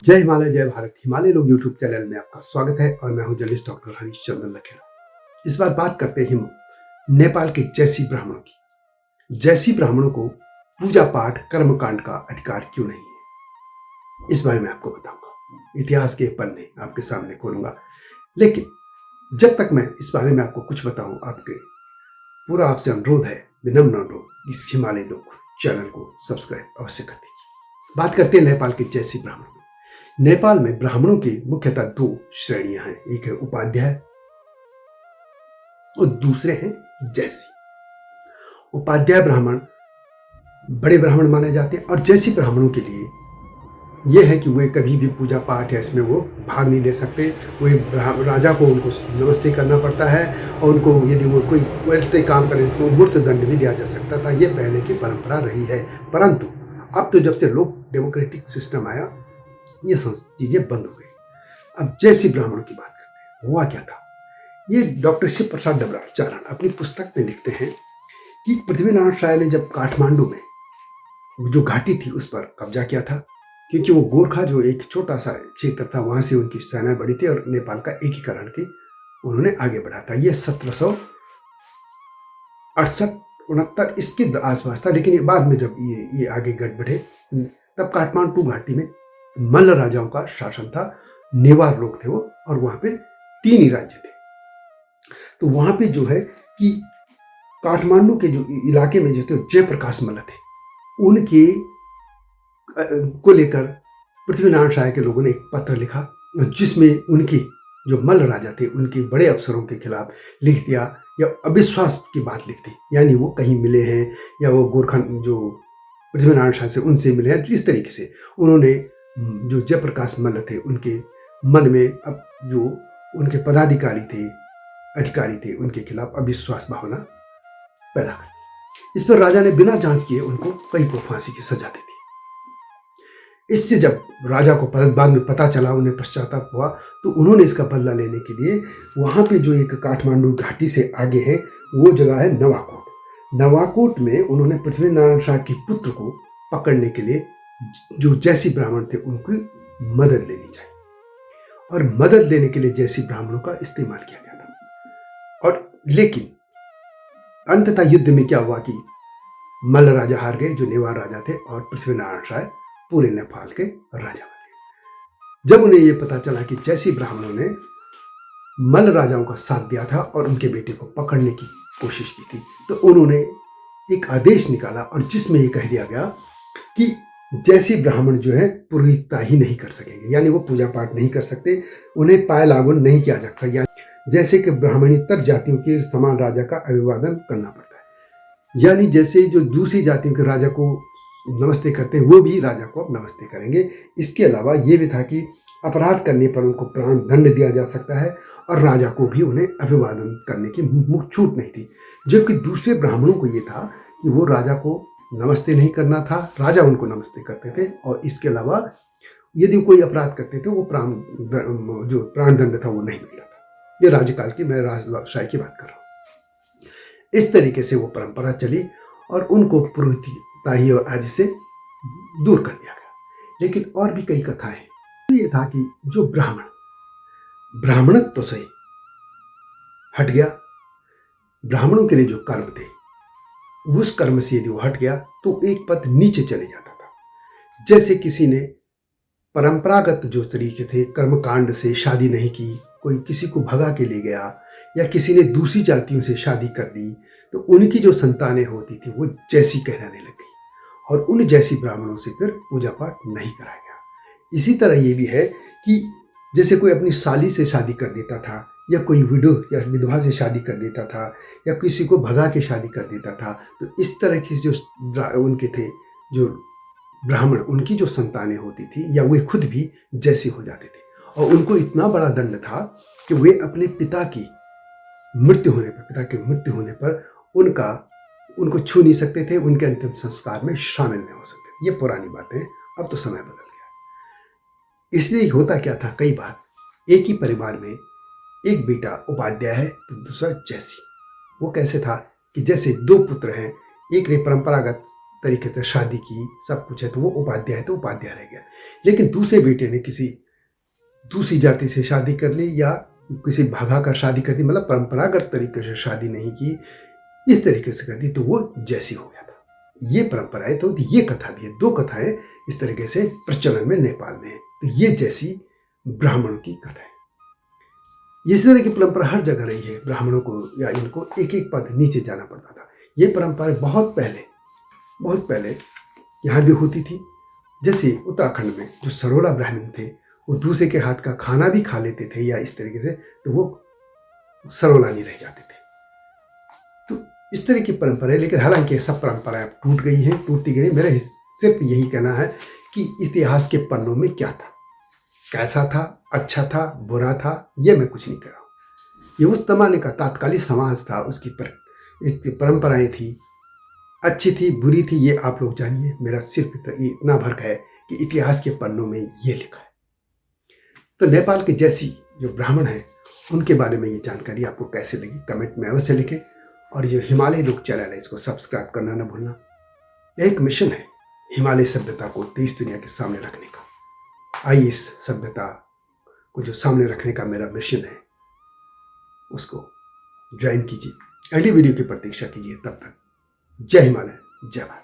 जय हिमालय जय भारत हिमालय लोग यूट्यूब चैनल में आपका स्वागत है और मैं हूं जर्नलिस्ट डॉक्टर हरीश चंद्र लखेड़ा। इस बार बात करते हैं नेपाल के जैसी ब्राह्मणों की। जैसी ब्राह्मणों को पूजा पाठ कर्मकांड का अधिकार क्यों नहीं है, इस बारे में आपको बताऊंगा। इतिहास के पन्ने आपके सामने खोलूंगा, लेकिन जब तक मैं इस बारे में आपको कुछ बताऊं, आपके पूरा आपसे अनुरोध है, विनम्र अनुरोध, इस हिमालय लोग चैनल को सब्सक्राइब अवश्य कर दीजिए। बात करते हैं नेपाल के जैसी ब्राह्मणों। नेपाल में ब्राह्मणों की मुख्यतः दो श्रेणियां हैं, एक है उपाध्याय और दूसरे हैं जैसी। उपाध्याय ब्राह्मण बड़े ब्राह्मण माने जाते हैं और जैसी ब्राह्मणों के लिए यह है कि वे कभी भी पूजा पाठ या इसमें वो भाग नहीं ले सकते। वे राजा को उनको नमस्ते करना पड़ता है और उनको यदि वो कोई वैसे काम करें तो मृत्यु दंड भी दिया जा सकता था। यह पहले की परंपरा रही है, परंतु अब तो जब से लोग डेमोक्रेटिक सिस्टम आया, ये चीजें बंद हो गई। अब जैसी ब्राह्मणों की बात करते हैं, हुआ क्या था। ये डॉक्टर शिव प्रसाद डबराचार्य अपनी पुस्तक में लिखते हैं कि पृथ्वीनारायण शाह ने जब काठमांडू में जो घाटी थी उस पर कब्जा किया था, क्योंकि वो गोरखा जो एक छोटा सा क्षेत्र था, वहां से उनकी सेना बढ़ी थी और नेपाल का एकीकरण के उन्होंने आगे बढ़ा था। ये 1768-69 इसके आसपास था। लेकिन बाद में जब ये आगे बढ़े, तब काठमांडू घाटी में मल्ल राजाओं का शासन था। नेवार लोग थे वो, और वहां पे 3 ही राज्य थे। तो वहां पे जो है कि काठमांडू के जो इलाके में जो थे जयप्रकाश मल्ल थे, उनके को लेकर पृथ्वीनारायण शाह के लोगों ने एक पत्र लिखा, जिसमें उनके जो मल्ल राजा थे उनके बड़े अफसरों के खिलाफ लिख दिया या अविश्वास की बात लिख दी। यानी वो कहीं मिले हैं या वो गोरखा जो पृथ्वीनारायण शाह से उनसे मिले हैं। इस तरीके से उन्होंने जो जयप्रकाश मल्ल थे उनके मन में अब जो उनके पदाधिकारी थे, अधिकारी थे, उनके खिलाफ अविश्वास भावना पैदा कर दी। इस पर राजा ने बिना जांच किए उनको कई को फांसी की सजा दे दी। इससे जब राजा को बाद में पता चला, उन्हें पश्चाताप हुआ, तो उन्होंने इसका बदला लेने के लिए वहां पे जो एक काठमांडू घाटी से आगे है वो जगह है नवाकोट। नवाकोट में उन्होंने पृथ्वीनारायण शाह के पुत्र को पकड़ने के लिए जो जैसी ब्राह्मण थे उनकी मदद लेनी चाहिए, और मदद लेने के लिए जैसी ब्राह्मणों का इस्तेमाल किया गया था। और लेकिन अंततः युद्ध में क्या हुआ कि मल्ल राजा हार गए, जो नेवार राजा थे, और पृथ्वीनारायण शाह पूरे नेपाल के राजा बन गए। जब उन्हें यह पता चला कि जैसी ब्राह्मणों ने मल्ल राजाओं का साथ दिया था और उनके बेटे को पकड़ने की कोशिश की थी, तो उन्होंने एक आदेश निकाला और जिसमें यह कह दिया गया कि जैसी ब्राह्मण जो है पुरोहितता ही नहीं कर सकेंगे, यानी वो पूजा पाठ नहीं कर सकते, उन्हें पाय लागू नहीं किया जाता। यानी जैसे कि ब्राह्मणेतर जातियों के समान राजा का अभिवादन करना पड़ता है। यानी जैसे जो दूसरी जातियों के राजा को नमस्ते करते हैं, वो भी राजा को अब नमस्ते करेंगे। इसके अलावा ये भी था कि अपराध करने पर उनको प्राण दंड दिया जा सकता है और राजा को भी उन्हें अभिवादन करने की मुक्त छूट नहीं थी। जबकि दूसरे ब्राह्मणों को ये था कि वो राजा को नमस्ते नहीं करना था, राजा उनको नमस्ते करते थे, और इसके अलावा यदि कोई अपराध करते थे वो प्राण दंड था वो नहीं मिलता था। ये राज्यकाल की, मैं राजशाही की बात कर रहा हूँ। इस तरीके से वो परंपरा चली और उनको पुरोहितता ही और आदि से दूर कर दिया गया। लेकिन और भी कई कथाएं। तो ये था कि जो ब्राह्मणत्व से हट गया, ब्राह्मणों के लिए जो कर्म थे उस कर्म से यदि वो हट गया तो एक पद नीचे चले जाता था। जैसे किसी ने परंपरागत जो तरीके थे कर्मकांड से शादी नहीं की, कोई किसी को भगा के ले गया, या किसी ने दूसरी जातियों से शादी कर दी, तो उनकी जो संतानें होती थी वो जैसी कहलाने लग गई और उन जैसी ब्राह्मणों से फिर पूजा पाठ नहीं कराया गया। इसी तरह ये भी है कि जैसे कोई अपनी साली से शादी कर देता था, या कोई विडो या विधवा से शादी कर देता था, या किसी को भगा के शादी कर देता था, तो इस तरह की जो उनके थे जो ब्राह्मण, उनकी जो संतानें होती थी या वे खुद भी जैसे हो जाते थे, और उनको इतना बड़ा दंड था कि वे अपने पिता के मृत्यु होने पर उनको छू नहीं सकते थे, उनके अंतिम संस्कार में शामिल नहीं हो सकते थे। ये पुरानी बातें, अब तो समय बदल गया। इसलिए होता क्या था, कई बार एक ही परिवार में एक बेटा उपाध्याय है तो दूसरा जैसी। वो कैसे था कि जैसे 2 पुत्र हैं, एक ने परंपरागत तरीके से शादी की, सब कुछ है, तो वो उपाध्याय है तो उपाध्याय रह गया। लेकिन दूसरे बेटे ने किसी दूसरी जाति से शादी कर ली या किसी भागा कर शादी कर दी, मतलब परंपरागत तरीके से शादी नहीं की, इस तरीके से कर दी, तो वो जैसी हो गया था। ये परंपराएं, तो ये कथा भी है, 2 कथाएं इस तरीके से प्रचलन में नेपाल में है। तो ये जैसी ब्राह्मणों की कथा है। इस तरह की परंपरा हर जगह रही है। ब्राह्मणों को या इनको एक एक पद नीचे जाना पड़ता था। ये परंपरा बहुत पहले यहाँ भी होती थी। जैसे उत्तराखंड में जो सरोला ब्राह्मण थे, वो दूसरे के हाथ का खाना भी खा लेते थे या इस तरीके से, तो वो सरोला नहीं रह जाते थे। तो इस तरह की परंपरा है। लेकिन हालांकि सब परंपराएं टूट गई हैं, टूटती गई। मेरा सिर्फ यही कहना है कि इतिहास के पन्नों में क्या था, कैसा था, अच्छा था, बुरा था, ये मैं कुछ नहीं कह रहा हूँ। ये उस जमाने का तात्कालिक समाज था, उसकी एक परंपराएं थी, अच्छी थी, बुरी थी, ये आप लोग जानिए। मेरा सिर्फ इतना भर्क है कि इतिहास के पन्नों में ये लिखा है। तो नेपाल के जैसी जो ब्राह्मण हैं, उनके बारे में ये जानकारी आपको कैसे लगी, कमेंट में अवश्य लिखें। और ये हिमालय लोक चैनल है, इसको सब्सक्राइब करना ना भूलना। एक मिशन है हिमालय सभ्यता को देश दुनिया के सामने रखने का। आइए इस सभ्यता को जो सामने रखने का मेरा मिशन है, उसको ज्वाइन कीजिए। अगली वीडियो की प्रतीक्षा कीजिए। तब तक जय हिमालय, जय भारत।